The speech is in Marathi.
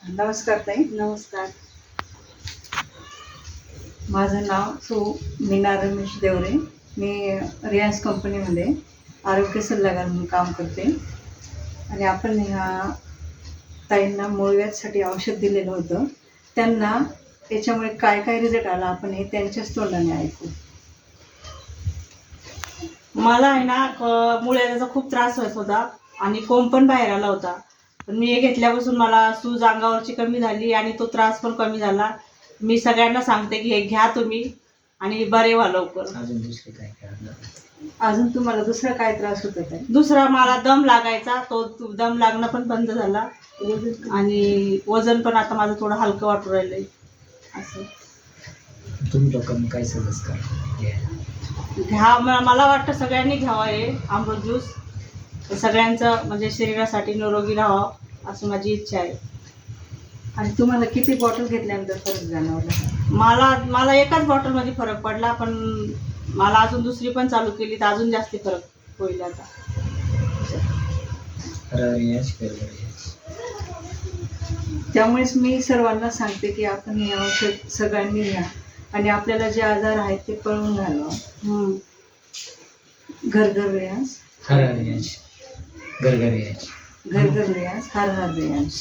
नमस्कार ताई. नमस्कार. माझं नाव मीना रमेश देवरे. मी रिलायन्स कंपनीमध्ये आरोग्य सल्लागार म्हणून काम करते. आणि आपण ह्या ताईंना मूळव्याधसाठी औषध दिलेलं होतं. त्यांना याच्यामुळे काय काय रिझल्ट आला आपण हे त्यांच्याच तोंडाने ऐकू. मला आहे ना मुळव्याधाचा खूप त्रास होत होता आणि कोंब पण बाहेर आला होता. पण मी हे घेतल्यापासून मला सूज अंगावरची कमी झाली आणि तो त्रास पण कमी झाला. मी सगळ्यांना सांगते की हे घ्या तुम्ही आणि बरे व्हा लवकर. अजून तुम्हाला दुसरा काय त्रास होत होता? दुसरा मला दम लागायचा, तो दम लागणं पण बंद झाला आणि वजन पण आता माझं थोडं हलकं वाटू राहिलंय. असं तुम्ही लोकांनी काय सजेस्ट करा घ्या, मला वाटतं सगळ्यांनी घ्यावा हे अमृत ज्यूस. सगळ्यांचं म्हणजे शरीरासाठी निरोगी राहावं असं माझी इच्छा आहे. आणि तुम्हाला किती बॉटल घेतल्यानंतर फरक जाणवला? मला एकाच बॉटलमध्ये फरक पडला, पण मला अजून दुसरी पण चालू केली तर अजून जास्त फरक होईल आता. त्यामुळेच मी सर्वांना सांगते की आपण हे औषध सगळ्यांनी घ्या आणि आपल्याला जे आजार आहेत ते पळून घालवा. घर घर रियाज, घर घर घर घर रियाज, हर हर रियाज.